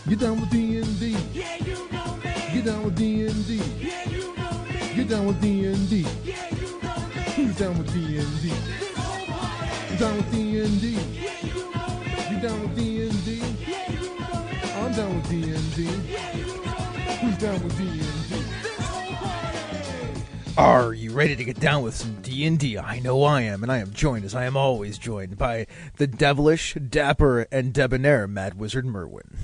Get down with D&D. Yeah, you know me. Get down with D&D. Yeah, you know me. Get down with D&D. Yeah, you know me. Who's down with D&D? This whole party. You down with D&D? Yeah, you know me. You down with D&D? Yeah, you know me. I'm down with D&D. Yeah, you know me. Who's down with D&D? This whole party. Are you ready to get down with some D&D? I know I am, and I am joined, as I am always joined, by the devilish, dapper, and debonair Mad Wizard Merwin.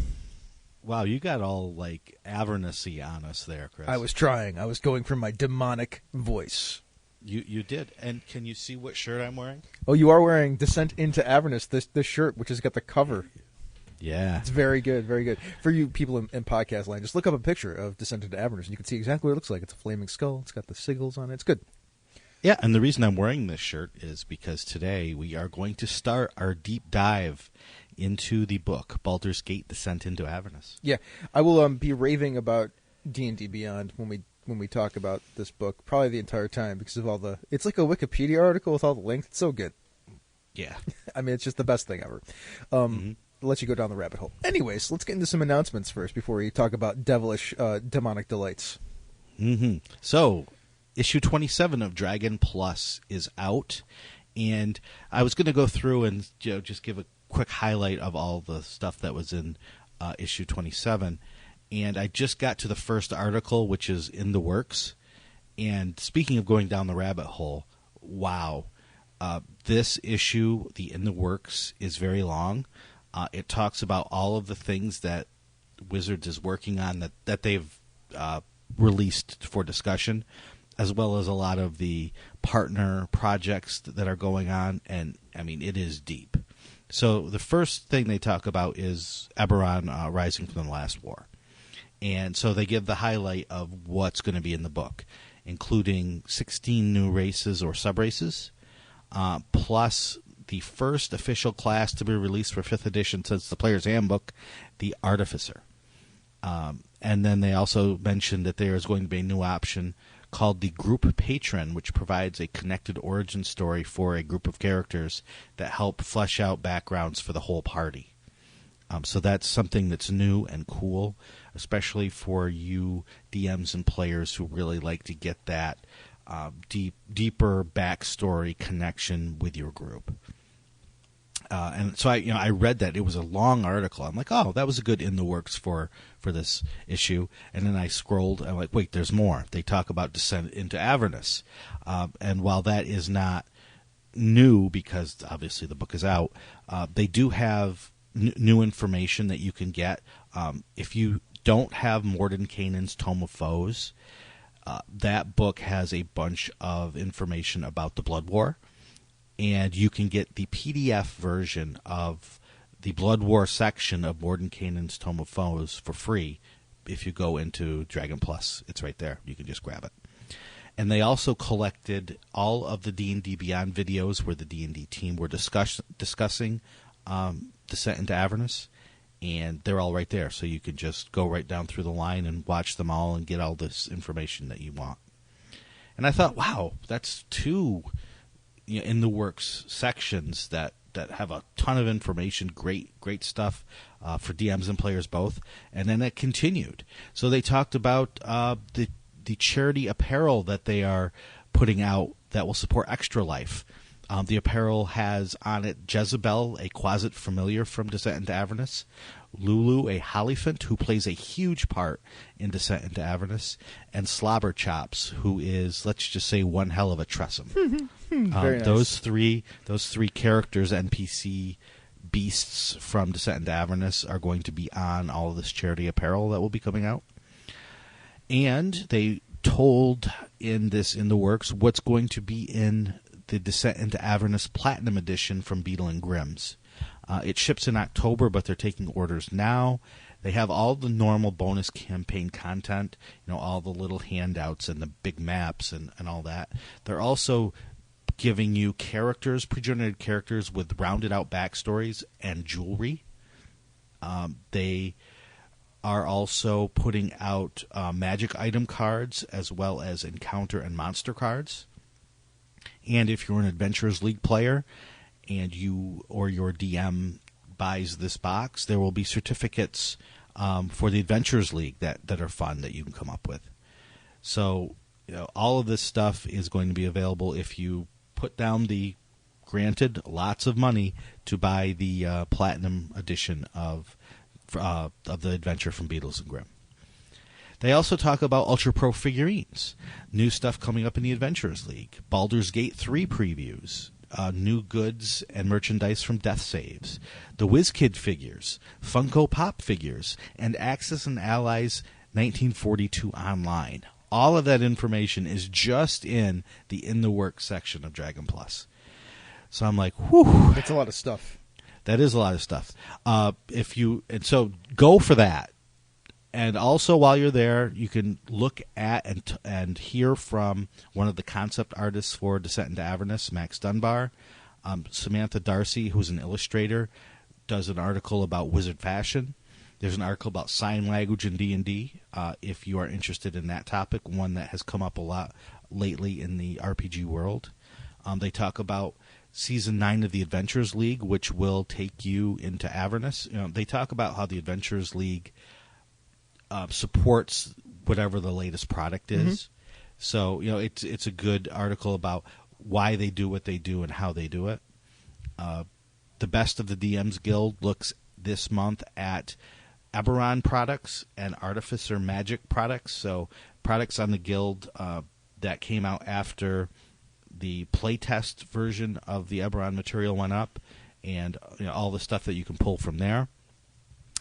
Wow, you got all, like, Avernus-y on us there, Chris. I was trying. I was going for my demonic voice. You did. And can you see what shirt I'm wearing? Oh, you are wearing Descent into Avernus, this shirt, which has got the cover. Yeah. It's very good, very good. For you people in podcast land, just look up a picture of Descent into Avernus, and you can see exactly what it looks like. It's a flaming skull. It's got the sigils on it. It's good. Yeah, and the reason I'm wearing this shirt is because today we are going to start our deep dive into the book, Baldur's Gate: Descent into Avernus. Yeah, I will be raving about D&D Beyond when we talk about this book, probably the entire time, because of all the... It's like a Wikipedia article with all the links. It's so good. Yeah. I mean, it's just the best thing ever. Let you go down the rabbit hole. Anyways, let's get into some announcements first before we talk about devilish, demonic delights. So, issue 27 of Dragon Plus is out, and I was going to go through and just give a quick highlight of all the stuff that was in issue 27, and I just got to the first article, which is in the works. And speaking of going down the rabbit hole, wow, this issue, the in the works, is very long. It talks about all of the things that Wizards is working on that they've released for discussion, as well as a lot of the partner projects that are going on. And, I mean, it is deep. So the first thing they talk about is Eberron Rising from the Last War. And so they give the highlight of what's going to be in the book, including 16 new races or sub-races, plus the first official class to be released for 5th edition since the Player's Handbook, the Artificer. And then they also mentioned that there is going to be a new option called the Group Patron, which provides a connected origin story for a group of characters that help flesh out backgrounds for the whole party. So that's something that's new and cool, especially for you DMs and players who really like to get that deeper backstory connection with your group. And so I read that. It was a long article. I'm like, oh, that was a good in the works for this issue. And then I scrolled. I'm like, wait, there's more. They talk about Descent into Avernus. And while that is not new, because obviously the book is out, they do have new information that you can get. If you don't have Mordenkainen's Tome of Foes, that book has a bunch of information about the Blood War. And you can get the PDF version of the Blood War section of Mordenkainen's Tome of Foes for free if you go into Dragon Plus. It's right there. You can just grab it. And they also collected all of the D&D Beyond videos where the D&D team were discussing Descent into Avernus. And they're all right there. So you can just go right down through the line and watch them all and get all this information that you want. And I thought, wow, that's two in the works sections that have a ton of information, great stuff for DMs and players both. And then it continued. So they talked about the charity apparel that they are putting out that will support Extra Life. The apparel has on it Jezebel, a Quasit familiar from Descent into Avernus, Lulu, a Hollyphant who plays a huge part in Descent into Avernus, and Slobber Chops, who is, let's just say, one hell of a Tressum. Very nice. Those three characters, NPC beasts from Descent into Avernus, are going to be on all of this charity apparel that will be coming out. And they told in the works what's going to be in the Descent into Avernus Platinum Edition from Beetle and Grimm's. It ships in October, but they're taking orders now. They have all the normal bonus campaign content, all the little handouts and the big maps and all that. They're also giving you characters, pre-generated characters with rounded out backstories and jewelry. They are also putting out magic item cards as well as encounter and monster cards. And if you're an Adventurers League player and you or your DM buys this box, there will be certificates for the Adventurers League that are fun that you can come up with. So, all of this stuff is going to be available if you put down the, granted, lots of money to buy the Platinum edition of the adventure from Beatles and Grimm. They also talk about Ultra Pro figurines, new stuff coming up in the Adventurers League, Baldur's Gate 3 previews, new goods and merchandise from Death Saves, the WizKid figures, Funko Pop figures, and Axis and Allies 1942 Online. All of that information is just in the Works section of Dragon Plus. So I'm like, whew. That's a lot of stuff. That is a lot of stuff. So go for that. And also, while you're there, you can look at and hear from one of the concept artists for Descent into Avernus, Max Dunbar. Samantha Darcy, who's an illustrator, does an article about wizard fashion. There's an article about sign language in D&D, if you are interested in that topic, one that has come up a lot lately in the RPG world. They talk about Season 9 of the Adventurers League, which will take you into Avernus. They talk about how the Adventurers League supports whatever the latest product is. Mm-hmm. So, it's a good article about why they do what they do and how they do it. The Best of the DMs Guild looks this month at Eberron products and Artificer Magic products. So products on the Guild that came out after the playtest version of the Eberron material went up, and all the stuff that you can pull from there.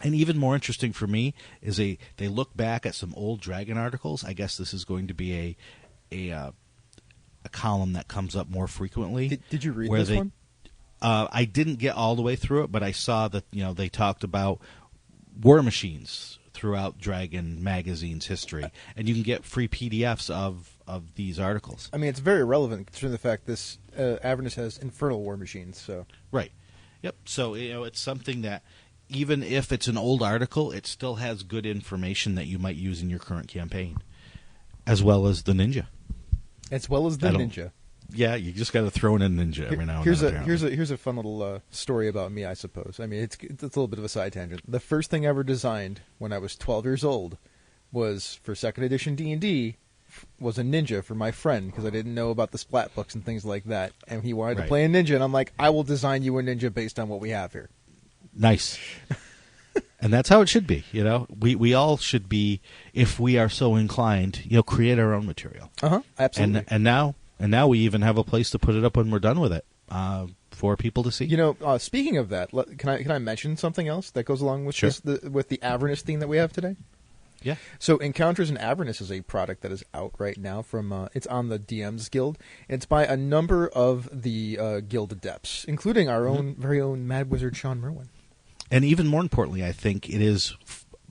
And even more interesting for me is they look back at some old Dragon articles. I guess this is going to be a column that comes up more frequently. Did you read this one? I didn't get all the way through it, but I saw that they talked about war machines throughout Dragon magazine's history, and you can get free PDFs of these articles. I mean, it's very relevant considering the fact this Avernus has infernal war machines. So right, yep. So it's something that, even if it's an old article, it still has good information that you might use in your current campaign, as well as the ninja. As well as the ninja. Yeah, you just got to throw in a ninja every now and then. Here's a fun little story about me, I suppose. I mean, it's a little bit of a side tangent. The first thing I ever designed when I was 12 years old was for 2nd edition D&D. Was a ninja for my friend because I didn't know about the splat books and things like that, and he wanted to play a ninja, and I'm like, I will design you a ninja based on what we have here. Nice. And that's how it should be, We all should be, if we are so inclined, create our own material. Absolutely. And now we even have a place to put it up when we're done with it, for people to see. Speaking of that, can I mention something else that goes along with with the Avernus theme that we have today? Yeah. So Encounters in Avernus is a product that is out right now from it's on the DMs Guild. It's by a number of the Guild adepts, including our own very own Mad Wizard Shawn Merwin. And even more importantly, I think it is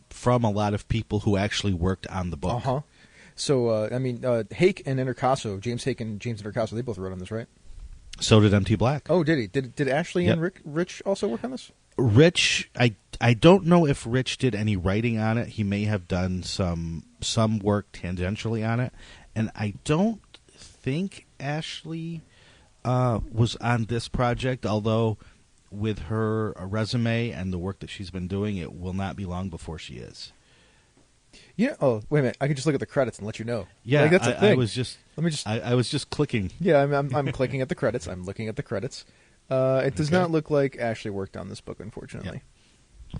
from a lot of people who actually worked on the book. So, Hake and Intercasso, James Hake and James Intercasso, they both wrote on this, right? So did MT Black. Oh, did he? Did Ashley and Rich also work on this? Rich, I don't know if Rich did any writing on it. He may have done some work tangentially on it. And I don't think Ashley was on this project, although with her resume and the work that she's been doing, it will not be long before she is. Oh, wait a minute. I could just look at the credits and let you know. Yeah, that's a thing. I was just clicking. Yeah, I'm clicking at the credits. I'm looking at the credits. It does not look like Ashley worked on this book, unfortunately. Yeah.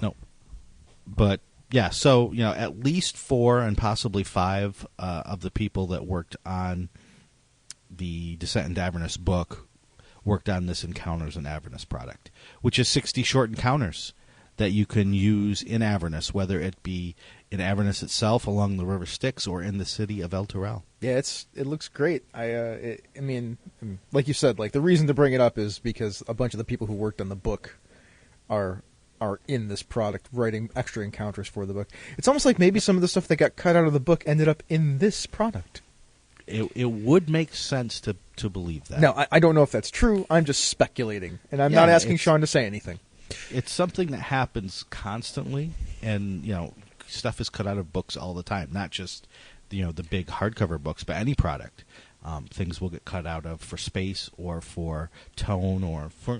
No. But, yeah, so, at least 4 and possibly 5 of the people that worked on the Descent into Avernus book worked on this Encounters in Avernus product, which is 60 short encounters that you can use in Avernus, whether it be in Avernus itself along the River Styx or in the city of El Turel. Yeah, it looks great. I mean, like you said, the reason to bring it up is because a bunch of the people who worked on the book are in this product, writing extra encounters for the book. It's almost like maybe some of the stuff that got cut out of the book ended up in this product. It would make sense to believe that. No, I don't know if that's true. I'm just speculating, and I'm not asking Shawn to say anything. It's something that happens constantly, and stuff is cut out of books all the time. Not just the big hardcover books, but any product. Things will get cut out of for space or for tone or for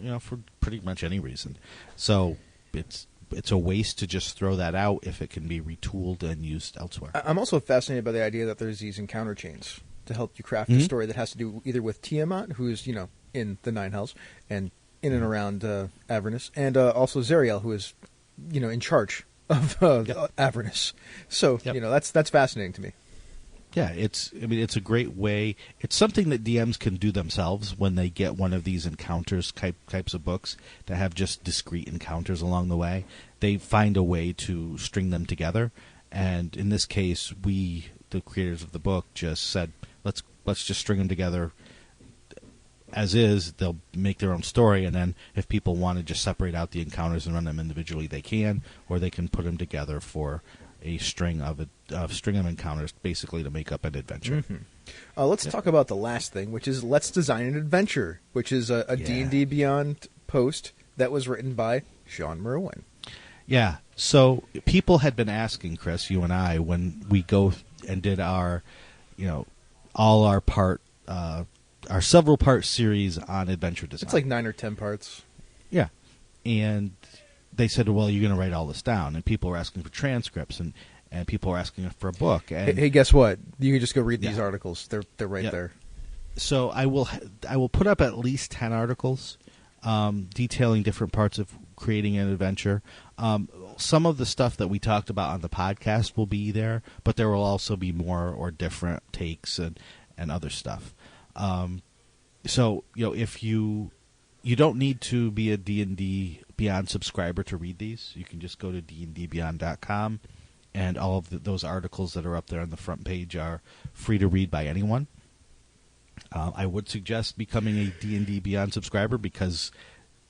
pretty much any reason. So it's it's a waste to just throw that out if it can be retooled and used elsewhere. I'm also fascinated by the idea that there's these encounter chains to help you craft a story that has to do either with Tiamat, who's, in the Nine Hells and in and around Avernus, and also Zariel, who is, in charge of Avernus. So, that's fascinating to me. Yeah, it's a great way. It's something that DMs can do themselves when they get one of these encounters types of books that have just discrete encounters along the way. They find a way to string them together, and in this case, we, the creators of the book, just said, let's just string them together as is. They'll make their own story, and then if people want to just separate out the encounters and run them individually, they can, or they can put them together for a string of encounters, basically to make up an adventure. Mm-hmm. Let's talk about the last thing, which is Let's Design an Adventure, which is a D&D Beyond post that was written by Sean Merwin. Yeah, so people had been asking, Chris, you and I, when we go and did our, all our several part series on adventure design. It's like 9 or 10 parts. Yeah, and they said, well, you're going to write all this down. And people were asking for transcripts, and people were asking for a book. And hey, guess what? You can just go read these articles. They're right there. So I will put up at least 10 articles detailing different parts of creating an adventure. Some of the stuff that we talked about on the podcast will be there, but there will also be more or different takes and other stuff. So, if you don't need to be a D&D Beyond subscriber to read these. You can just go to dndbeyond.com, and all of those articles that are up there on the front page are free to read by anyone. I would suggest becoming a D&D Beyond subscriber because,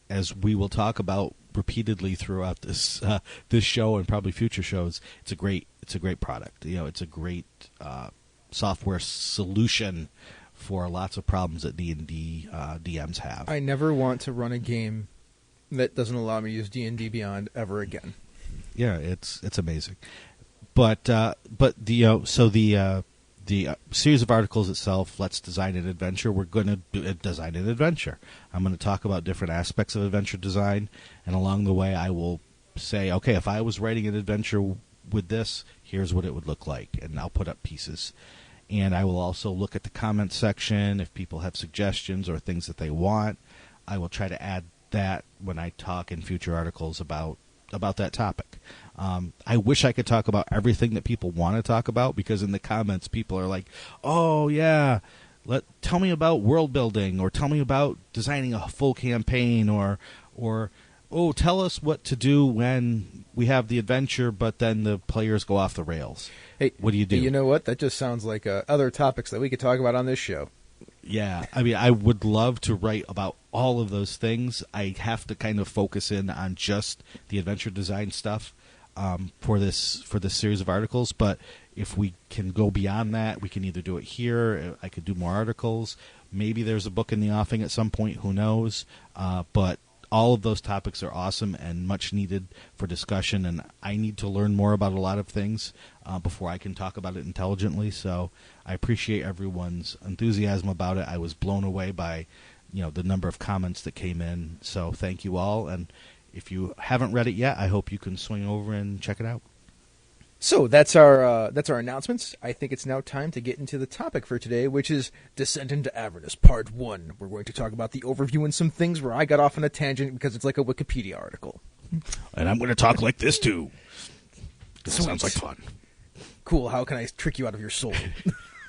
as we will talk about repeatedly throughout this show and probably future shows, it's a great product. It's a great software solution for lots of problems that D&D DMs have. I never want to run a game that doesn't allow me to use D&D Beyond ever again. Yeah, it's amazing. But the series of articles itself, Let's Design an Adventure, we're going to design an adventure. I'm going to talk about different aspects of adventure design, and along the way I will say, okay, if I was writing an adventure with this, here's what it would look like, and I'll put up pieces. And I will also look at the comments section. If people have suggestions or things that they want, I will try to add that when I talk in future articles about that topic. I wish I could talk about everything that people want to talk about, because in the comments people are like, oh yeah, tell me about world building, or tell me about designing a full campaign, or oh, tell us what to do when we have the adventure but then the players go off the rails. Hey, what do you do? You know what? That just sounds like other topics that we could talk about on this show. Yeah, I mean, I would love to write about all of those things. I have to kind of focus in on just the adventure design stuff for this series of articles. But if we can go beyond that, we can either do it here. I could do more articles. Maybe there's a book in the offing at some point. Who knows? But all of those topics are awesome and much needed for discussion. And I need to learn more about a lot of things before I can talk about it intelligently. So I appreciate everyone's enthusiasm about it. I was blown away by the number of comments that came in. So thank you all. And if you haven't read it yet, I hope you can swing over and check it out. So that's our announcements. I think it's now time to get into the topic for today, which is Descent into Avernus, Part 1. We're going to talk about the overview and some things where I got off on a tangent because it's like a Wikipedia article. And I'm going to talk like this, too. This Sweet. sounds like fun. Cool. How can I trick you out of your soul?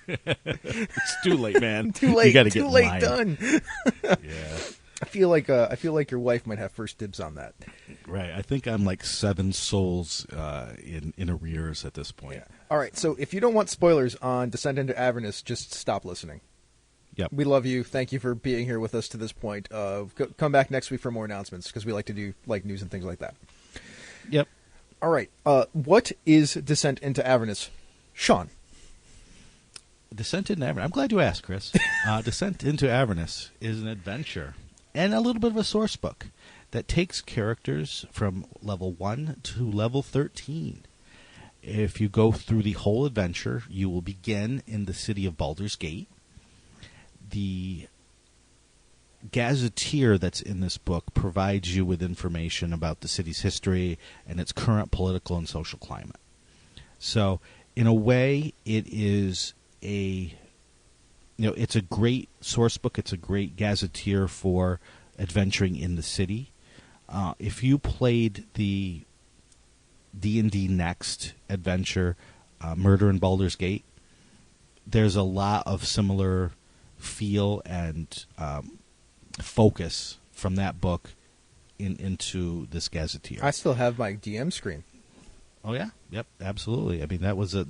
It's too late, man. Too late. You gotta Too get late. mine. Done. Yeah. I feel like your wife might have first dibs on that. Right. I think I'm like 7 souls in arrears at this point. Yeah. All right. So if you don't want spoilers on Descent into Avernus, just stop listening. Yep. We love you. Thank you for being here with us to this point. Come back next week for more announcements, because we like to do like news and things like that. Yep. All right. What is Descent into Avernus, Sean? Descent into Avernus. I'm glad you asked, Chris. Descent into Avernus is an adventure and a little bit of a source book that takes characters from level 1 to level 13. If you go through the whole adventure, you will begin in the city of Baldur's Gate. The gazetteer that's in this book provides you with information about the city's history and its current political and social climate. So, in a way, it is it's a great source book. It's a great gazetteer for adventuring in the city. If you played the D&D Next adventure, Murder in Baldur's Gate, there's a lot of similar feel and focus from that book into this gazetteer. I still have my DM screen. Oh yeah, yep, absolutely. I mean, that was a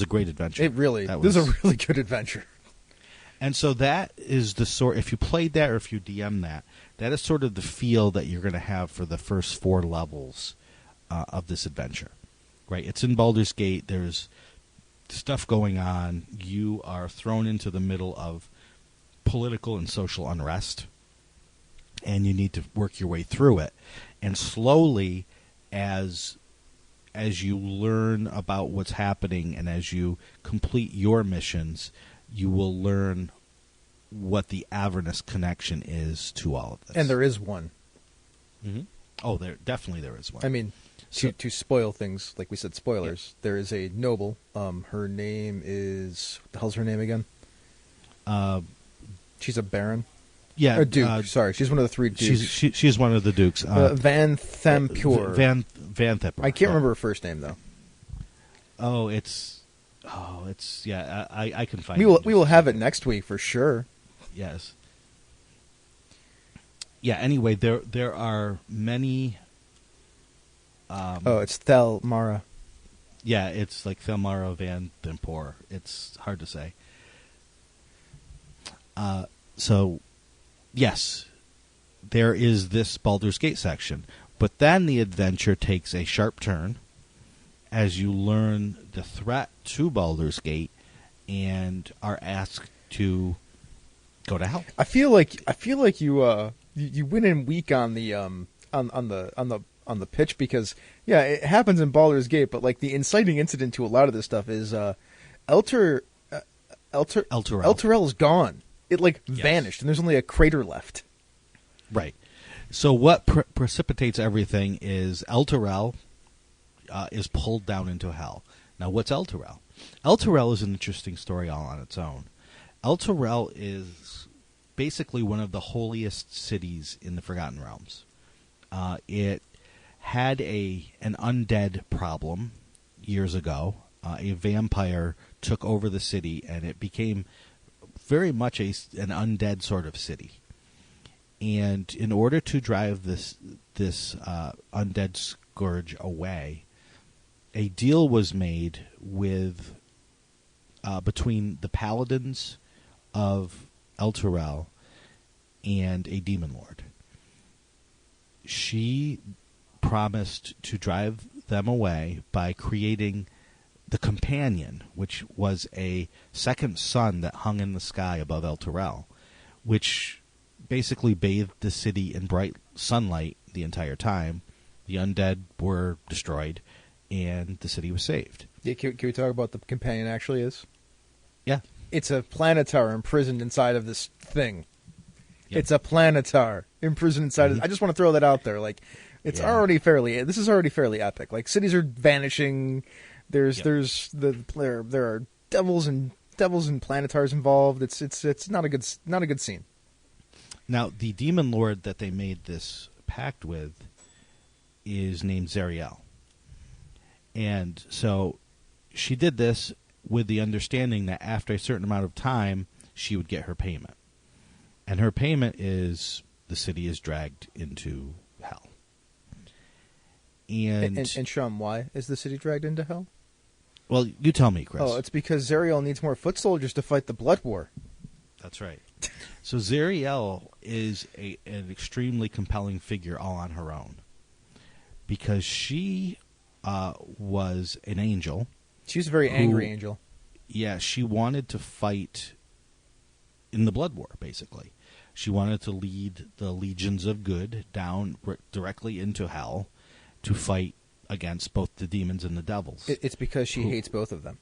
great adventure. It really, this is a really good adventure. And so that is the sort. If you played that or if you DM that, that is sort of the feel that you're going to have for the first 4 levels of this adventure, right? It's in Baldur's Gate. There's stuff going on. You are thrown into the middle of political and social unrest, and you need to work your way through it. And slowly, as you learn about what's happening and as you complete your missions, you will learn what the Avernus connection is to all of this. And there is one. Mm-hmm. Oh, there is one. I mean, to spoil things, like we said, spoilers. Yeah. There is a noble. Her name is, what the hell's her name again? She's a baron. Yeah, a duke. Sorry, she's one of the 3 dukes. She's one of the dukes. Van Thempure. Van Thempure. I can't remember her first name though. Yeah. I can find. We will have it next week for sure. Yes. Yeah. Anyway, there are many. It's Thelmara. Yeah, it's like Thelmara Van Thempure. It's hard to say. So, yes, there is this Baldur's Gate section, but then the adventure takes a sharp turn as you learn the threat to Baldur's Gate and are asked to go to hell. I feel like you went in weak on the on the pitch because it happens in Baldur's Gate, but like the inciting incident to a lot of this stuff is Elturel is gone. It vanished, and there's only a crater left. Right. So what precipitates everything is Elturel is pulled down into hell. Now, what's Elturel? Elturel is an interesting story all on its own. Elturel is basically one of the holiest cities in the Forgotten Realms. It had an undead problem years ago. A vampire took over the city, and it became very much an undead sort of city. And in order to drive this undead scourge away, a deal was made with between the paladins of Elturel and a demon lord. She promised to drive them away by creating the Companion, which was a second sun that hung in the sky above Elturel, which basically bathed the city in bright sunlight the entire time. The undead were destroyed, and the city was saved. Yeah, can we talk about what the Companion actually is? Yeah. It's a planetar imprisoned inside of this thing. Yep. It's a planetar imprisoned inside of... I just want to throw that out there. This is already fairly epic. Cities are vanishing... There are devils and planetars involved. It's not a good scene. Now, the demon lord that they made this pact with is named Zariel. And so she did this with the understanding that after a certain amount of time, she would get her payment. And her payment is the city is dragged into hell. And Shawn, why is the city dragged into hell? Well, you tell me, Chris. Oh, it's because Zariel needs more foot soldiers to fight the Blood War. That's right. So Zariel is an extremely compelling figure all on her own. Because she was an angel. She was a very angry angel. Yeah, she wanted to fight in the Blood War, basically. She wanted to lead the legions of good down directly into hell to fight against both the demons and the devils. It's because she hates both of them.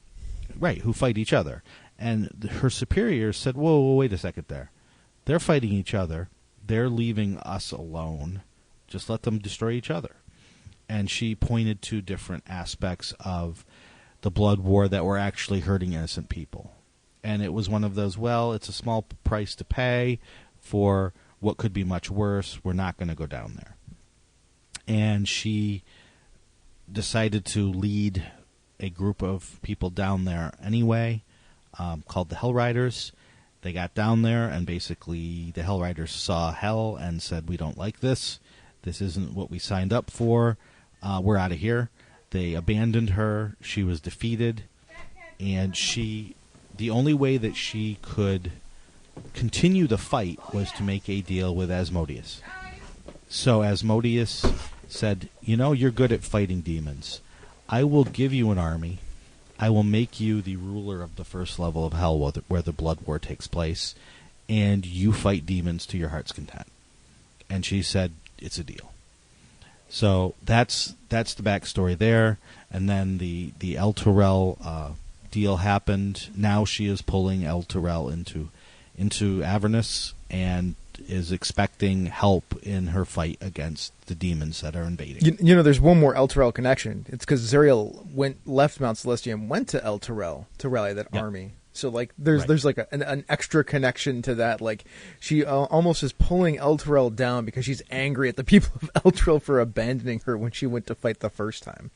Right, who fight each other. And her superiors said, whoa, wait a second there. They're fighting each other. they're leaving us alone. Just let them destroy each other. And she pointed to different aspects of the blood war that were actually hurting innocent people. And it was one of those, well, it's a small price to pay for what could be much worse. We're not going to go down there. And she decided to lead a group of people down there anyway, called the Hell Riders. They got down there, and basically the Hell Riders saw hell and said, we don't like this. This isn't what we signed up for. We're out of here. They abandoned her. She was defeated. And the only way that she could continue the fight was to make a deal with Asmodeus. So Asmodeus said, you're good at fighting demons. I will give you an army. I will make you the ruler of the first level of hell where the blood war takes place, and you fight demons to your heart's content. And she said, it's a deal. So that's the backstory there. And then the El Turel deal happened. Now she is pulling El Turel into Avernus and is expecting help in her fight against the demons that are invading. There's one more El Turel connection. It's because Zariel left Mount Celestia and went to El Turel to rally that army. So there's like an extra connection to that. Like she almost is pulling El Turel down because she's angry at the people of El Turel for abandoning her when she went to fight the first time.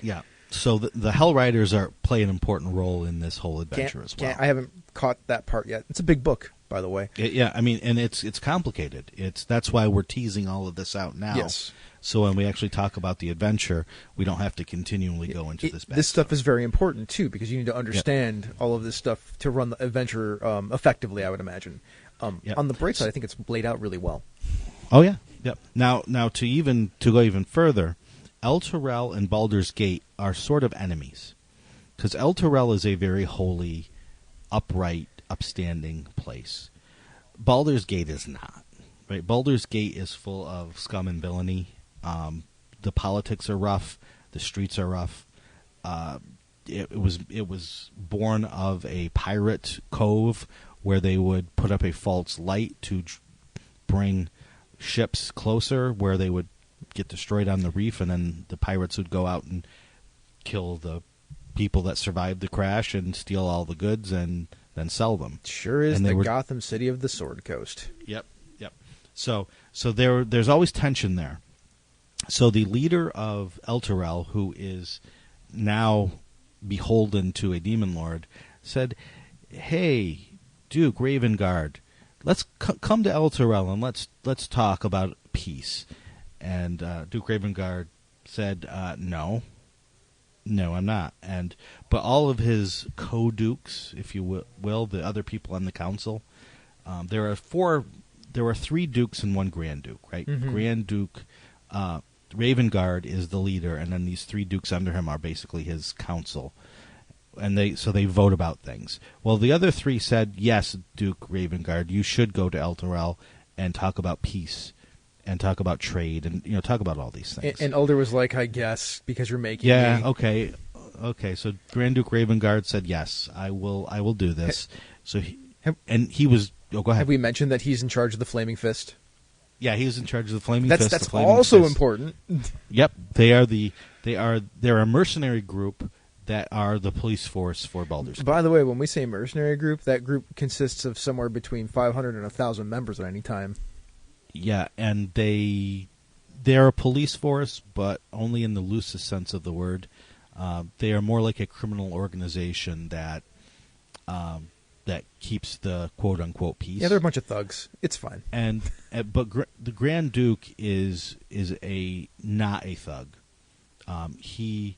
Yeah. So the Hell Riders play an important role in this whole adventure as well. I haven't caught that part yet. It's a big book, by the way. And it's complicated. That's why we're teasing all of this out now. Yes. So when we actually talk about the adventure, we don't have to continually go into this backstory. This stuff is very important, too, because you need to understand all of this stuff to run the adventure effectively, I would imagine. On the bright side, I think it's laid out really well. Oh, yeah. Yep. Now to go even further, El Turel and Baldur's Gate are sort of enemies. Because El Turel is a very holy, upright, upstanding place. Baldur's Gate is not. Right? Baldur's Gate is full of scum and villainy. The politics are rough. The streets are rough. It was born of a pirate cove where they would put up a false light to bring ships closer, where they would get destroyed on the reef, and then the pirates would go out and kill the people that survived the crash and steal all the goods and then sell them. Sure is the Gotham City of the Sword Coast. Yep. So there's always tension there. So the leader of El Turel, who is now beholden to a demon lord, said, "Hey, Duke Ravengard, let's come to El Turel and let's talk about peace." And Duke Ravengard said, "No, I'm not." But all of his co-dukes, if you will, the other people on the council, there are 3 dukes and 1 grand duke, right? Mm-hmm. Grand Duke Ravengard is the leader, and then these 3 dukes under him are basically his council, and they vote about things. Well, the other 3 said, "Yes, Duke Ravengard, you should go to El Turel and talk about peace, and talk about trade, and talk about all these things." And Elder was like, "I guess because you're making me." Okay. So Grand Duke Ravengard said, "Yes, I will do this." He was. Oh, go ahead. Have we mentioned that he's in charge of the Flaming Fist? Yeah, he was in charge of the Flaming Fist. That's also important. Yep, they're a mercenary group that are the police force for Baldur's Gate. By the way, when we say mercenary group, that group consists of somewhere between 500 and 1,000 members at any time. Yeah, and they're a police force, but only in the loosest sense of the word. They are more like a criminal organization that keeps the quote unquote peace. Yeah, they're a bunch of thugs. It's fine. But the Grand Duke is not a thug. He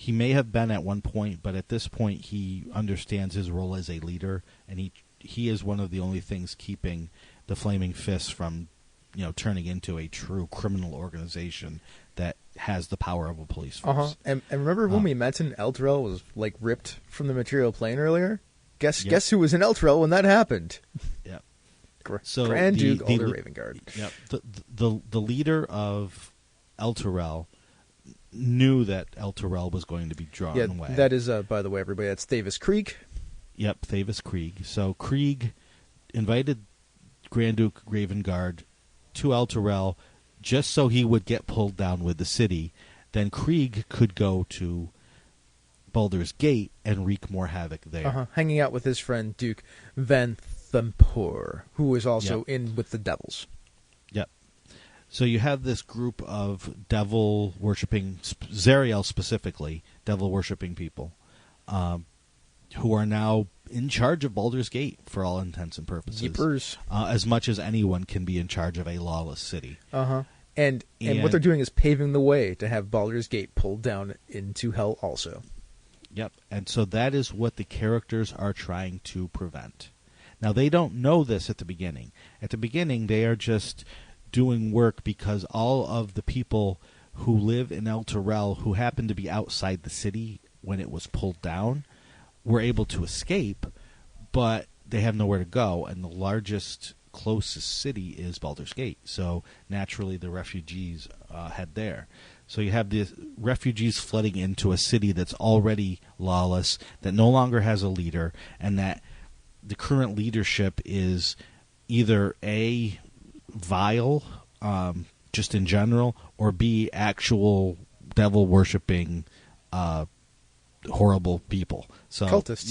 may have been at one point, but at this point he understands his role as a leader, and he is one of the only things keeping the Flaming Fist from turning into a true criminal organization that has the power of a police force. And remember when we mentioned El Turel was like ripped from the material plane earlier? Guess who was in El Turel when that happened? Yeah. So Grand Duke Alder Ravengard. Yeah. The leader of El Turel knew that El Turel was going to be drawn away. That is, by the way, everybody, that's Thavis Krieg. Yep, Thavis Krieg. So Krieg invited Grand Duke Ravengard to Elturel just so he would get pulled down with the city, then Krieg could go to Baldur's Gate and wreak more havoc there. Hanging out with his friend Duke Van Thumpor, who is also in with the devils. Yep. So you have this group of devil-worshipping, Zariel specifically, devil-worshipping people, who are now in charge of Baldur's Gate for all intents and purposes. Jeepers. As much as anyone can be in charge of a lawless city. And what they're doing is paving the way to have Baldur's Gate pulled down into hell also. Yep. And so that is what the characters are trying to prevent. Now, they don't know this at the beginning. At the beginning, they are just doing work because all of the people who live in Elturel who happen to be outside the city when it was pulled down were able to escape, but they have nowhere to go, and the largest, closest city is Baldur's Gate. So naturally, the refugees head there. So you have the refugees flooding into a city that's already lawless, that no longer has a leader, and that the current leadership is either A, vile, just in general, or B, actual devil-worshipping, horrible people. So cultists.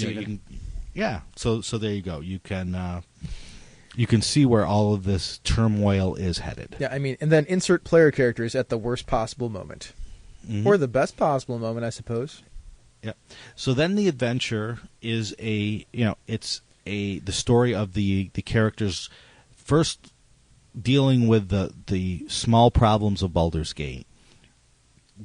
So there you go. You can see where all of this turmoil is headed. Yeah, I mean, and then insert player characters at the worst possible moment. Or the best possible moment, I suppose. Yeah. So then the adventure is the story of the characters first dealing with the small problems of Baldur's Gate,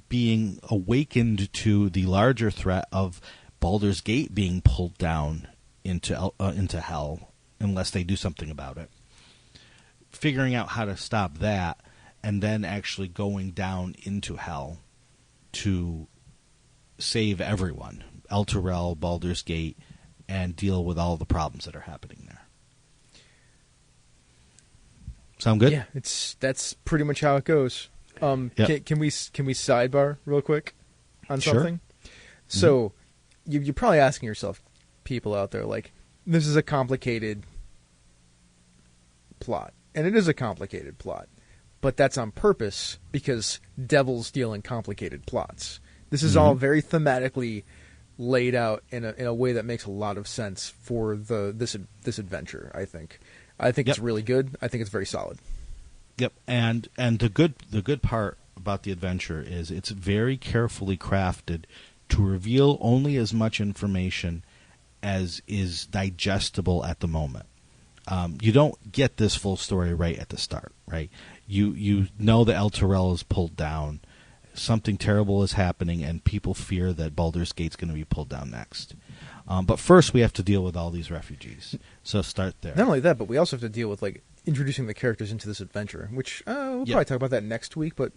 being awakened to the larger threat of Baldur's Gate being pulled down into hell unless they do something about it, figuring out how to stop that, and then actually going down into hell to save everyone, Elturel, Baldur's Gate, and deal with all the problems that are happening there. Sound good? Yeah, that's pretty much how it goes. Can we sidebar real quick on something? Sure. So you're probably asking yourself, people out there, like, this is a complicated plot, and it is a complicated plot, but that's on purpose because devils deal in complicated plots. This is all very thematically laid out in a way that makes a lot of sense for this adventure. I think it's really good. I think it's very solid. Yep, and the good part about the adventure is it's very carefully crafted to reveal only as much information as is digestible at the moment. You don't get this full story right at the start, right? You know the Elturel is pulled down, something terrible is happening, and people fear that Baldur's Gate's going to be pulled down next. But first, we have to deal with all these refugees. So start there. Not only that, but we also have to deal with introducing the characters into this adventure, which we'll probably talk about that next week. But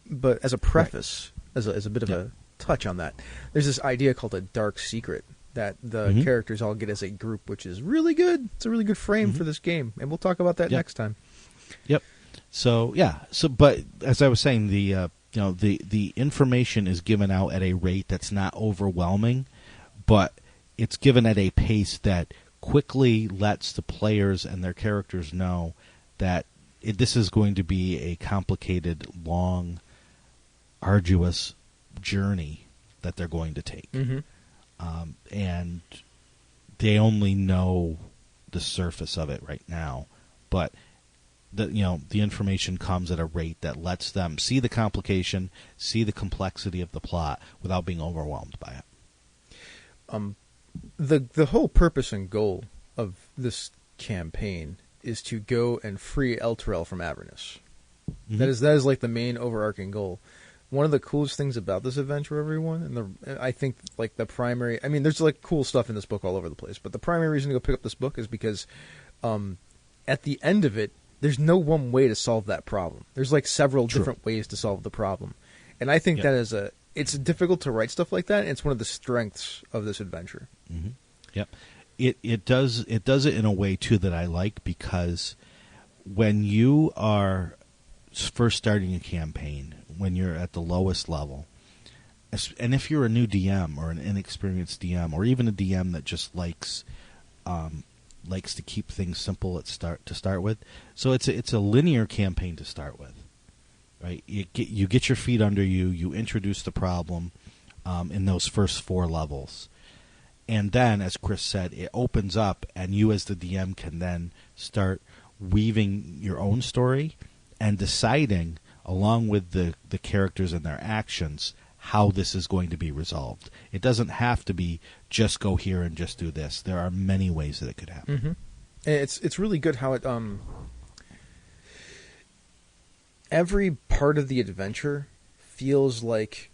as a preface, as a bit of a touch on that, there's this idea called a dark secret that the characters all get as a group, which is really good. It's a really good frame for this game, and we'll talk about that next time. Yep. So but as I was saying, the information is given out at a rate that's not overwhelming, but it's given at a pace that quickly lets the players and their characters know that this is going to be a complicated, long, arduous journey that they're going to take. And they only know the surface of it right now, but the information comes at a rate that lets them see the complication, see the complexity of the plot without being overwhelmed by it. The whole purpose and goal of this campaign is to go and free Elturel from Avernus. That is like the main overarching goal. One of the coolest things about this adventure, everyone, and I think the primary, I mean, there's cool stuff in this book all over the place, but the primary reason to go pick up this book is because at the end of it, there's no one way to solve that problem. There's several different ways to solve the problem. And I think that is it's difficult to write stuff like that, and it's one of the strengths of this adventure. Yep. It does it in a way too that I like, because when you are first starting a campaign, when you're at the lowest level, and if you're a new DM or an inexperienced DM, or even a DM that just likes likes to keep things simple to start with. So it's a linear campaign to start with, right? You get your feet under you. You introduce the problem in those first 4 levels, and then, as Chris said, it opens up, and you as the DM can then start weaving your own story and deciding, along with the characters and their actions, how this is going to be resolved. It doesn't have to be just go here and just do this. There are many ways that it could happen. Mm-hmm. And it's really good how it every part of the adventure feels like,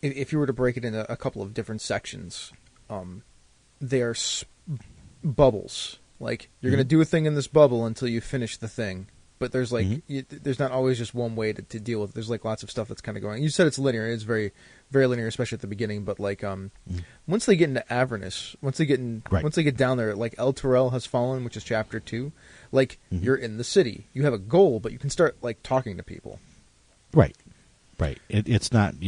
if you were to break it into a couple of different sections, they are bubbles. Like, you're going to do a thing in this bubble until you finish the thing. But there's like there's not always just one way to deal with it. There's like lots of stuff that's kind of going. You said it's linear. It's very, very linear, especially at the beginning. But like once they get into Avernus, once they get down there, like El Terrell has fallen, which is chapter 2. Like you're in the city. You have a goal, but you can start like talking to people. Right. It's not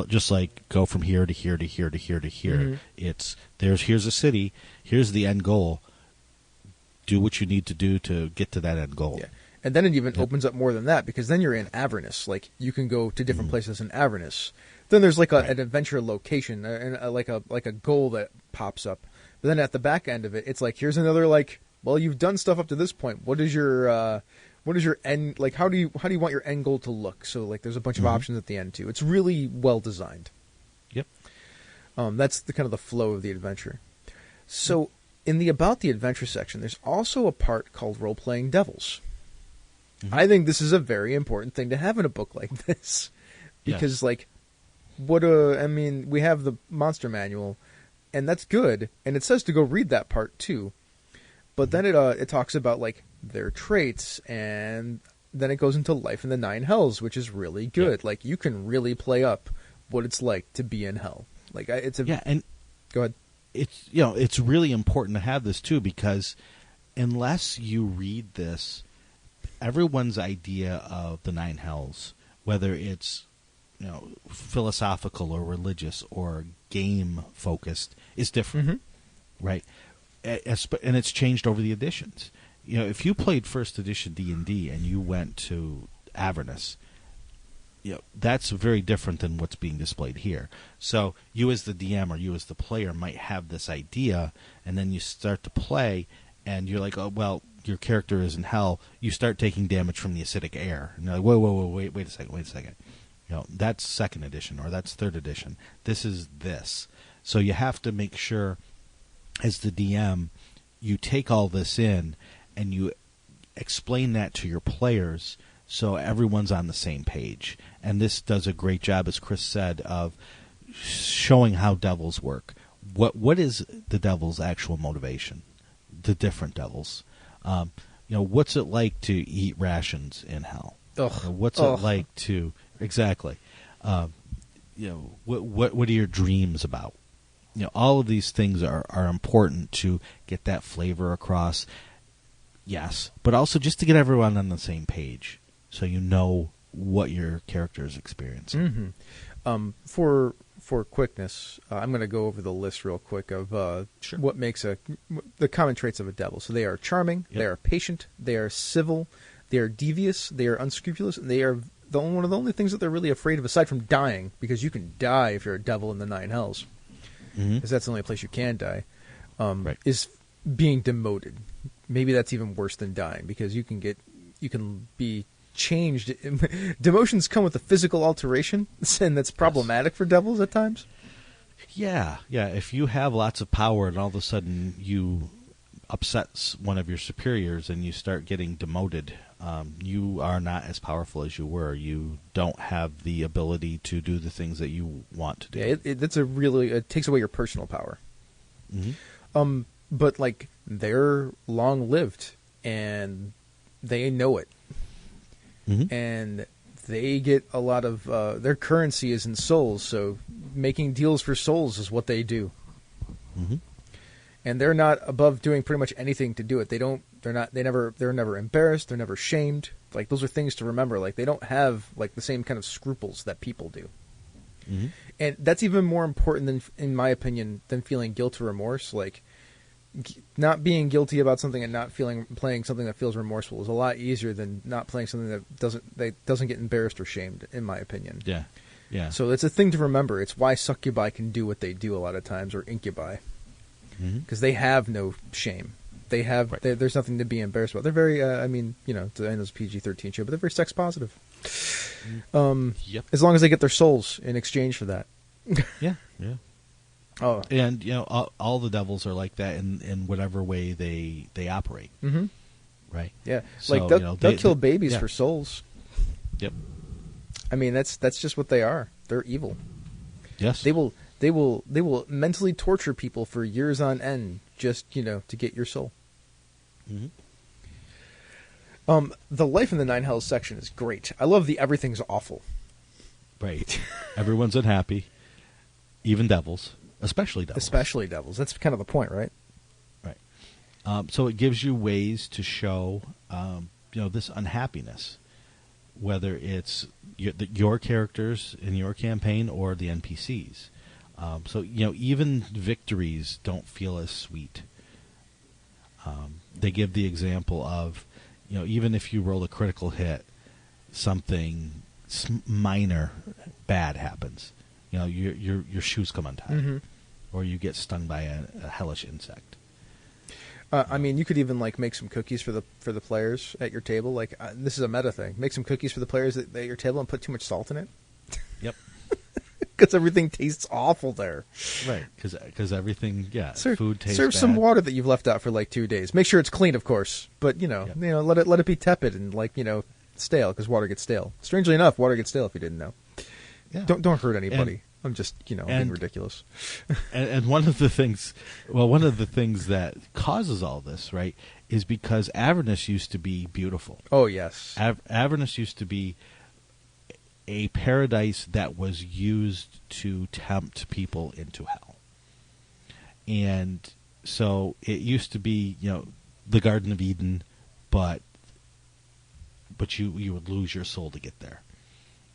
just like go from here to here to here to here to here. It's here's a city. Here's the end goal. Do what you need to do to get to that end goal. Yeah. And then it even opens up more than that, because then you're in Avernus. Like, you can go to different places in Avernus. Then there's like an adventure location, and like a goal that pops up. But then at the back end of it, it's like, here's another, like, well, you've done stuff up to this point. What is your end, like, how do you want your end goal to look? So like, there's a bunch of options at the end too. It's really well designed. Yep. That's the kind of the flow of the adventure. So in the About the Adventure section, there's also a part called Role Playing Devils. I think this is a very important thing to have in a book like this, because like, I mean, we have the monster manual, and that's good, and it says to go read that part too, but then it talks about like their traits, and then it goes into life in the 9 hells, which is really good. Like, you can really play up what it's like to be in hell. Like, and go ahead. It's really important to have this too, because unless you read this, everyone's idea of the 9 hells, whether it's philosophical or religious or game focused, is different, right? And it's changed over the editions. If you played first edition D&D and you went to Avernus, that's very different than what's being displayed here. So you as the DM or you as the player might have this idea, and then you start to play, and you're like, oh well, your character is in hell. You start taking damage from the acidic air, and you're like, whoa, wait a second. That's 2nd edition or that's 3rd edition. This is this. So you have to make sure, as the DM, you take all this in and you explain that to your players so everyone's on the same page. And this does a great job, as Chris said, of showing how devils work. What is the devil's actual motivation? The different devils. What's it like to eat rations in hell? What's it like to exactly? What are your dreams about? All of these things are important to get that flavor across. Yes, but also just to get everyone on the same page, so you know what your character is experiencing. For quickness, I'm going to go over the list real quick of what makes the common traits of a devil. So they are charming, they are patient, they are civil, they are devious, they are unscrupulous, and they are one of the only things that they're really afraid of, aside from dying, because you can die if you're a devil in the 9 hells, because that's the only place you can die, is being demoted. Maybe that's even worse than dying, because you can be changed. Demotions come with a physical alteration, and that's problematic for devils at times. Yeah. If you have lots of power and all of a sudden you upset one of your superiors and you start getting demoted, you are not as powerful as you were. You don't have the ability to do the things that you want to do. Yeah, it takes away your personal power. But like, they're long-lived and they know it. And they get a lot of their currency is in souls, so making deals for souls is what they do. And they're not above doing pretty much anything to do it. They're never embarrassed, they're never shamed. Like, those are things to remember. Like, they don't have like the same kind of scruples that people do. And that's even more important than, in my opinion, than feeling guilt or remorse. Like, not being guilty about something and not playing something that feels remorseful is a lot easier than not playing something that doesn't get embarrassed or shamed, in my opinion. Yeah. Yeah. So it's a thing to remember. It's why succubi can do what they do a lot of times, or incubi, because they have no shame. They have there's nothing to be embarrassed about. They're very, I know it's a PG-13 show, but they're very sex positive. Yep. As long as they get their souls in exchange for that. Yeah. Yeah. Oh, And all the devils are like that in whatever way they operate. mm-hmm. Right. Yeah, So, like they'll kill babies yeah. for souls. Yep. I mean, that's just what they are. They're evil. Yes. They will mentally torture people for years on end just to get your soul. Mm-hmm. The Life in the Nine Hells section is great. I love the everything's awful. Right. Everyone's unhappy, even devils, especially devils. Especially devils. That's kind of the point, right? Right. So it gives you ways to show, this unhappiness, whether it's your characters in your campaign or the NPCs. So even victories don't feel as sweet. They give the example of, even if you roll a critical hit, something minor bad happens. Your shoes come untied, or you get stung by a hellish insect. You could even make some cookies for the players at your table. This is a meta thing. Make some cookies for the players at your table and put too much salt in it. Yep. Because everything tastes awful there. Right. Because everything, food tastes serve bad. some water that you've left out for 2 days. Make sure it's clean, of course, but let it be tepid and stale, because water gets stale. Strangely enough, water gets stale if you didn't know. Yeah. Don't hurt anybody. I'm just being ridiculous. And one of the things that causes all this, right, is because Avernus used to be beautiful. Oh yes, Avernus used to be a paradise that was used to tempt people into hell. And so it used to be, the Garden of Eden, but you would lose your soul to get there.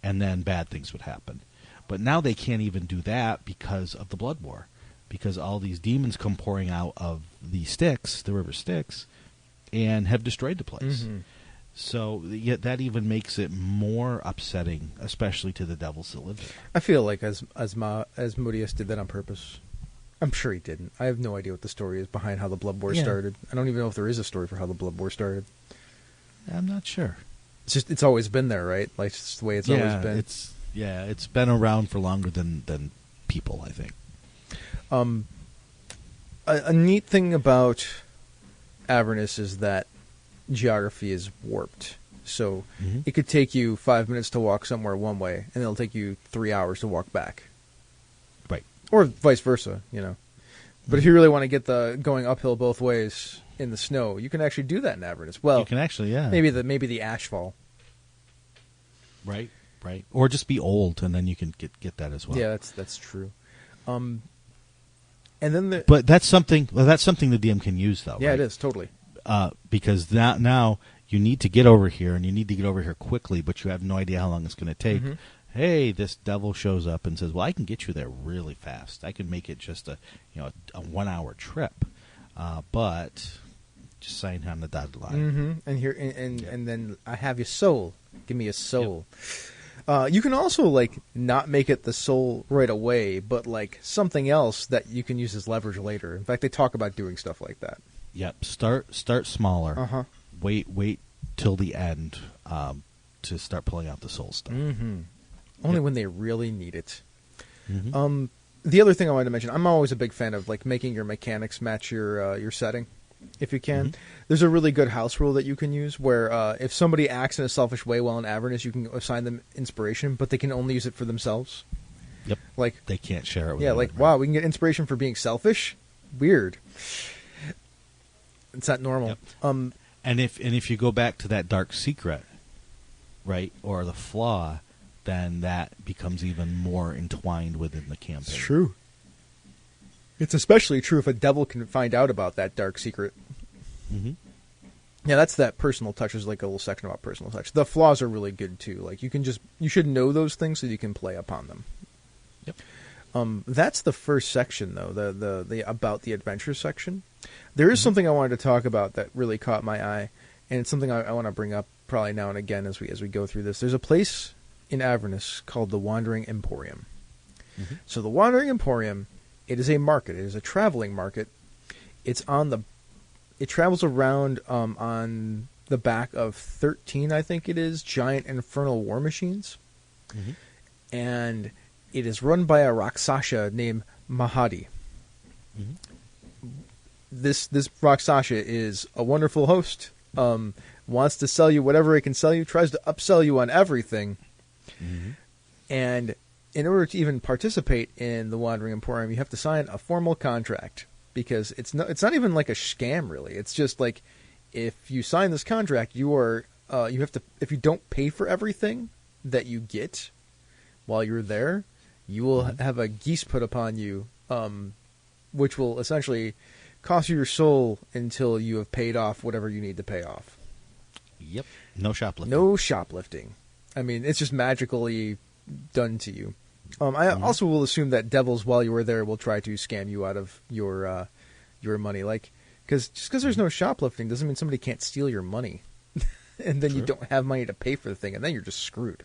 And then bad things would happen. But now they can't even do that because of the Blood War. Because all these demons come pouring out of the river Styx, and have destroyed the place. Mm-hmm. So yet that even makes it more upsetting, especially to the devils that live there. I feel like Asmodeus did that on purpose. I'm sure he didn't. I have no idea what the story is behind how the Blood War started. I don't even know if there is a story for how the Blood War started. I'm not sure. It's always been there, right? It's just the way it's always been. It's been around for longer than people, I think. A neat thing about Avernus is that geography is warped. So it could take you 5 minutes to walk somewhere one way, and it'll take you 3 hours to walk back. Right. Or vice versa, But if you really want to get the going uphill both ways in the snow, you can actually do that in Avernus. Well, you can actually, yeah. Maybe the ashfall. Right. Or just be old, and then you can get that as well. Yeah, that's true. And then but that's something. Well, that's something the DM can use, though. Yeah, right? it is totally. Because now you need to get over here, and you need to get over here quickly, but you have no idea how long it's going to take. Mm-hmm. Hey, this devil shows up and says, "Well, I can get you there really fast. I can make it just a 1 hour trip, but just sign on the dotted line." Mm-hmm. And then I have your soul. Give me a soul. Yep. You can also not make it the soul right away, but something else that you can use as leverage later. In fact, they talk about doing stuff like that. Yep. Start smaller. Uh-huh. Wait till the end to start pulling out the soul stuff. Mm-hmm. Only when they really need it. Mm-hmm. The other thing I wanted to mention, I'm always a big fan of making your mechanics match your setting, if you can. Mm-hmm. There's a really good house rule that you can use where if somebody acts in a selfish way while in Avernus, you can assign them inspiration, but they can only use it for themselves. Yep. They can't share it with anyone, right? Wow, we can get inspiration for being selfish? Weird. It's not normal. Yep. And if you go back to that dark secret, right, or the flaw, then that becomes even more entwined within the campaign. It's true. It's especially true if a devil can find out about that dark secret. Mm-hmm. Yeah, that's that personal touch. There's a little section about personal touch. The flaws are really good too. You should know those things so you can play upon them. Yep. That's the first section, though, the about the adventure section. There is something I wanted to talk about that really caught my eye, and it's something I want to bring up probably now and again as we go through this. There's a place in Avernus called the Wandering Emporium. Mm-hmm. So the Wandering Emporium, it is a market. It is a traveling market. It travels around on the back of 13, I think it is, giant infernal war machines. Mm-hmm. And it is run by a Rakshasa named Mahadi. Mm-hmm. This Rakshasa is a wonderful host. Wants to sell you whatever it can sell you. Tries to upsell you on everything. Mm-hmm. And in order to even participate in the Wandering Emporium, you have to sign a formal contract, because it's not even like a scam, really. It's just like, if you sign this contract, you have to, if you don't pay for everything that you get while you're there, you will have a geese put upon you, which will essentially cost you your soul until you have paid off whatever you need to pay off. Yep. No shoplifting. No shoplifting. I mean, it's just magically done to you. I also will assume that devils, while you are there, will try to scam you out of your money. Like, just because there's no shoplifting doesn't mean somebody can't steal your money, and then you don't have money to pay for the thing, and then you're just screwed.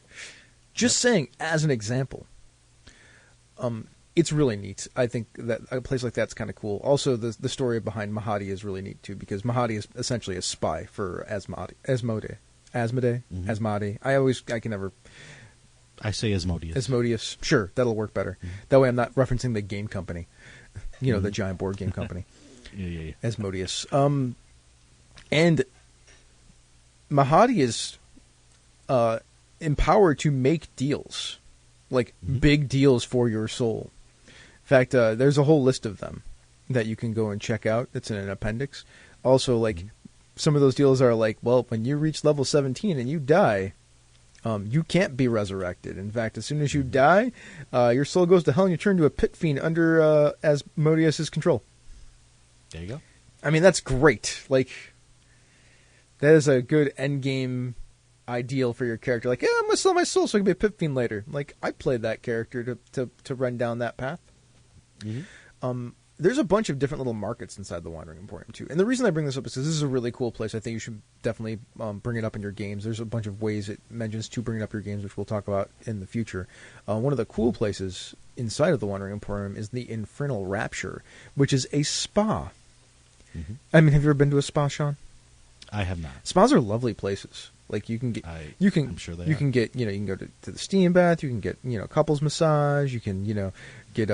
Just saying, as an example. It's really neat. I think that a place like that's kind of cool. Also, the story behind Mahadi is really neat too, because Mahadi is essentially a spy for Asmodee. I can never. I say Asmodeus. Asmodeus. Sure, that'll work better. Mm-hmm. That way I'm not referencing the game company. The giant board game company. Yeah. Asmodeus. And Mahadi is empowered to make deals. Like, big deals for your soul. In fact, there's a whole list of them that you can go and check out. It's in an appendix. Also, like, some of those deals are like, well, when you reach level 17 and you die, you can't be resurrected. In fact, as soon as you die, your soul goes to hell and you turn to a pit fiend under Asmodeus' control. There you go. I mean, that's great. Like, that is a good endgame ideal for your character. Like, I'm going to sell my soul so I can be a pit fiend later. Like, I played that character to run down that path. Mm-hmm. There's a bunch of different little markets inside the Wandering Emporium, too. And the reason I bring this up is because this is a really cool place. I think you should definitely bring it up in your games. There's a bunch of ways it mentions to bring it up in your games, which we'll talk about in the future. One of the cool places inside of the Wandering Emporium is the Infernal Rapture, which is a spa. Mm-hmm. I mean, have you ever been to a spa, Shawn? I have not. Spas are lovely places. Like, you can get, I'm sure they are. can get, you can go to the steam bath. You can get, couples massage. You can, get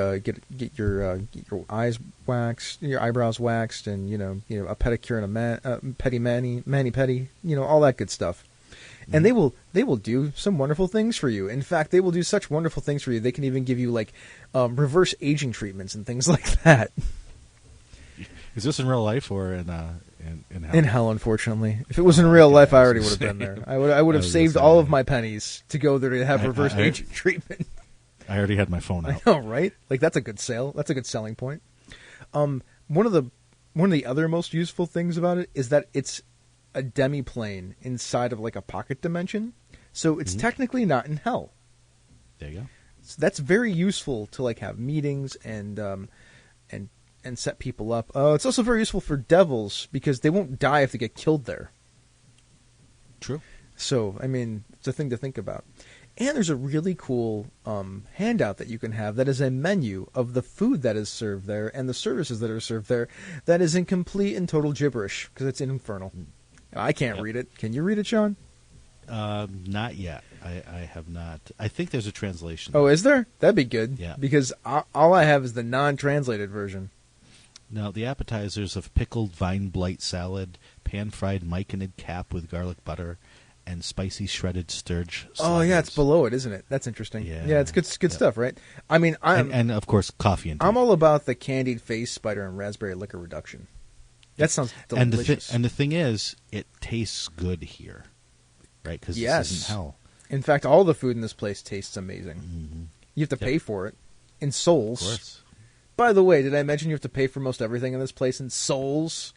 your eyes waxed, your eyebrows waxed, and a pedicure and a mani-pedi, all that good stuff. And they will do some wonderful things for you. In fact, they will do such wonderful things for you. They can even give you like reverse aging treatments and things like that. Is this in real life or in hell? In hell, unfortunately. If it was in real life, I already would have been there. I would have saved all of my pennies to go there to have reverse aging treatment. I already had my phone out. I know, right? Like, that's a good sale. That's a good selling point. One of the other most useful things about it is that it's a demi-plane inside of like a pocket dimension, so it's technically not in hell. There you go. So that's very useful to like have meetings and set people up. It's also very useful for devils because they won't die if they get killed there. True. So, I mean, it's a thing to think about. And there's a really cool handout that you can have that is a menu of the food that is served there and the services that are served there that is in complete and total gibberish because it's in Infernal. I can't read it. Can you read it, Shawn? Not yet. I have not. I think there's a translation. Oh, is there? That'd be good. Yeah. Because all I have is the non-translated version. Now, the appetizers of pickled vine blight salad, pan-fried myconid cap with garlic butter, and spicy shredded sturge sliders. Oh, yeah, it's below it, isn't it? That's interesting. Yeah, it's good stuff, right? I mean, and, of course, coffee and tea. I'm all about the candied face spider and raspberry liquor reduction. That sounds delicious. And the thing is, it tastes good here, right? Because this isn't hell. In fact, all the food in this place tastes amazing. Mm-hmm. You have to pay for it in souls. Of course. By the way, did I mention you have to pay for most everything in this place in souls?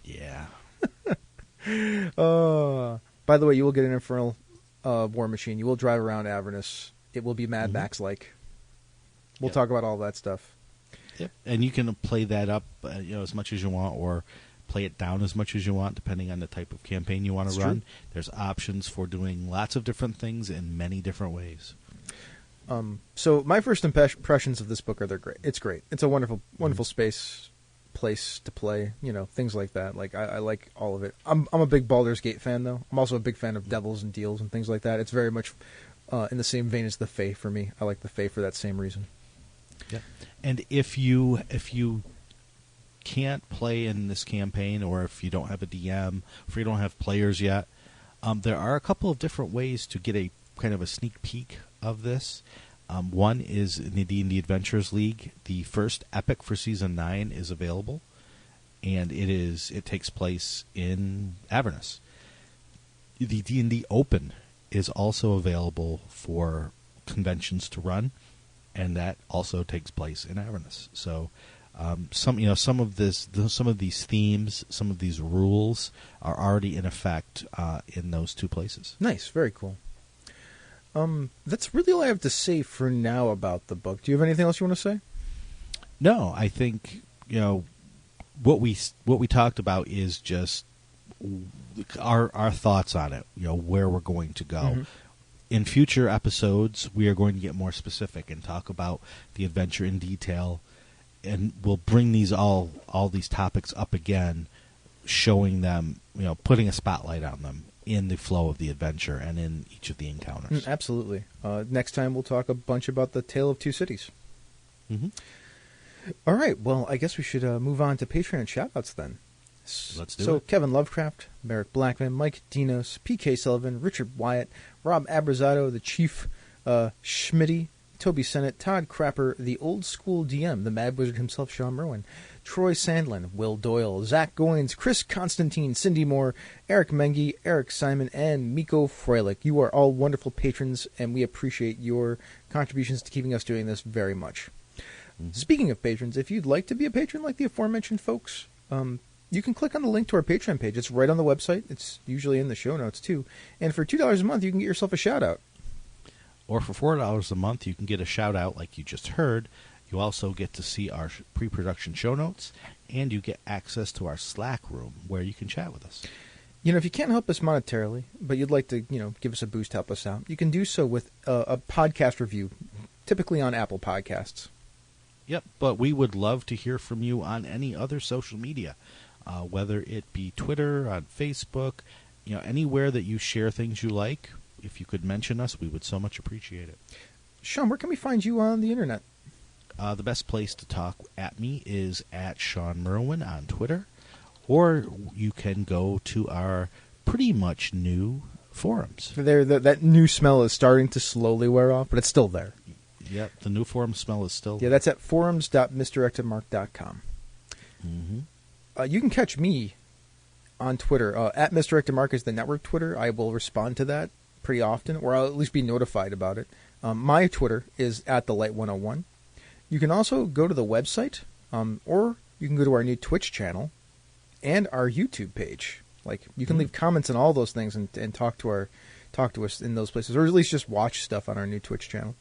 Yeah. By the way, you will get an infernal war machine. You will drive around Avernus. It will be Mad Max-like. We'll Yep. talk about all that stuff. Yep. And you can play that up, as much as you want, or play it down as much as you want, depending on the type of campaign you want to That's run. true. There's options for doing lots of different things in many different ways. So my first impressions of this book are they're great. It's great. It's a wonderful, wonderful place to play. Things like that. Like I like all of it. I'm a big Baldur's Gate fan, though. I'm also a big fan of Devils and Deals and things like that. It's very much in the same vein as the Fae for me. I like the Fae for that same reason. Yeah. And if you can't play in this campaign, or if you don't have a DM, if you don't have players yet, there are a couple of different ways to get a kind of a sneak peek of this. One is in the D&D Adventures League. The first epic for Season 9 is available, and it takes place in Avernus. The D&D Open is also available for conventions to run, and that also takes place in Avernus. So some of these themes, some of these rules are already in effect in those two places. Nice, very cool. That's really all I have to say for now about the book. Do you have anything else you want to say? No, I think what we talked about is just our thoughts on it. Where we're going to go. Mm-hmm. In future episodes, we are going to get more specific and talk about the adventure in detail, and we'll bring all these topics up again, showing them, putting a spotlight on them in the flow of the adventure and in each of the encounters. Absolutely. Next time we'll talk a bunch about the Tale of Two Cities. Mm-hmm. All right. Well, I guess we should move on to Patreon shoutouts then. Let's do So it. Kevin Lovecraft, Merrick Blackman, Mike Dinos, PK Sullivan, Richard Wyatt, Rob Abrazado, the Chief Schmitty, Toby Sennett, Todd Crapper, the Old School DM, the Mad Wizard himself, Sean Merwin, Troy Sandlin, Will Doyle, Zach Goins, Chris Constantine, Cindy Moore, Eric Mengi, Eric Simon, and Miko Freilich. You are all wonderful patrons, and we appreciate your contributions to keeping us doing this very much. Mm-hmm. Speaking of patrons, if you'd like to be a patron like the aforementioned folks, you can click on the link to our Patreon page. It's right on the website. It's usually in the show notes, too. And for $2 a month, you can get yourself a shout-out. Or for $4 a month, you can get a shout-out like you just heard. You also get to see our pre-production show notes, and you get access to our Slack room where you can chat with us. If you can't help us monetarily, but you'd like to, give us a boost, help us out, you can do so with a podcast review, typically on Apple Podcasts. Yep, but we would love to hear from you on any other social media, whether it be Twitter, on Facebook, anywhere that you share things you like. If you could mention us, we would so much appreciate it. Sean, where can we find you on the internet? The best place to talk at me is at Sean Merwin on Twitter, or you can go to our pretty much new forums. That new smell is starting to slowly wear off, but it's still there. Yep, the new forum smell is still Yeah, that's at forums.misdirectedmark.com. Mm-hmm. You can catch me on Twitter. At misdirectedmark is the network Twitter. I will respond to that pretty often, or I'll at least be notified about it. My Twitter is at TheLight101. You can also go to the website, or you can go to our new Twitch channel and our YouTube page. Like, you can leave comments on all those things and talk to us in those places, or at least just watch stuff on our new Twitch channel.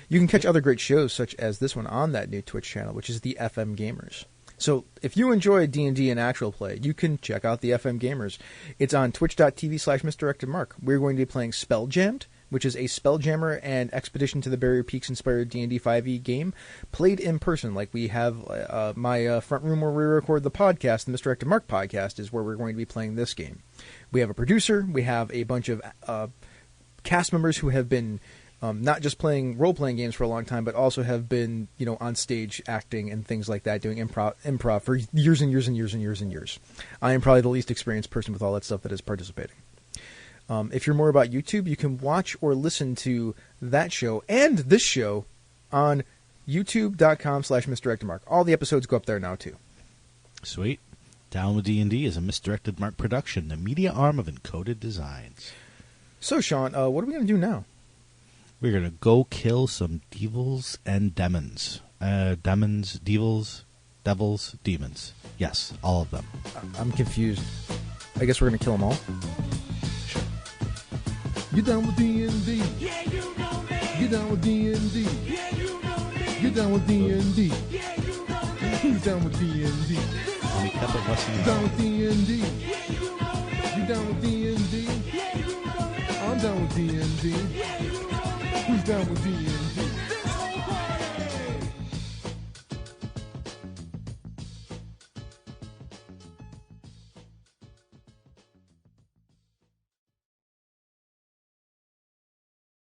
You can catch other great shows such as this one on that new Twitch channel, which is the FM Gamers. So if you enjoy D&D and actual play, you can check out the FM Gamers. It's on twitch.tv/misdirectedmark. We're going to be playing Spelljammed, which is a Spelljammer and Expedition to the Barrier Peaks inspired D&D 5e game played in person. Like we have my front room where we record the podcast, the Misdirected Mark podcast, is where we're going to be playing this game. We have a producer. We have a bunch of cast members who have been not just playing role-playing games for a long time, but also have been, on stage acting and things like that, doing improv for years and years and years and years and years. I am probably the least experienced person with all that stuff that is participating. If you're more about YouTube, you can watch or listen to that show and this show on youtube.com/misdirectedmark. All the episodes go up there now, too. Sweet. Down with D&D is a Misdirected Mark production, the media arm of Encoded Designs. So, Sean, what are we going to do now? We're going to go kill some devils and demons. Devils, demons. Yes, all of them. I'm confused. I guess we're going to kill them all? Sure. Get down with D&D. Yeah, you know me. Get down with D&D. Yeah, you know me. Get down with D&D? Yeah, you know me. Who's down with D&D? And we kept it less than Down with D&D? Yeah, you know me. You down with D&D? Yeah, you know me. I'm down with D&D. Yeah, you know me. Who's down with D&D?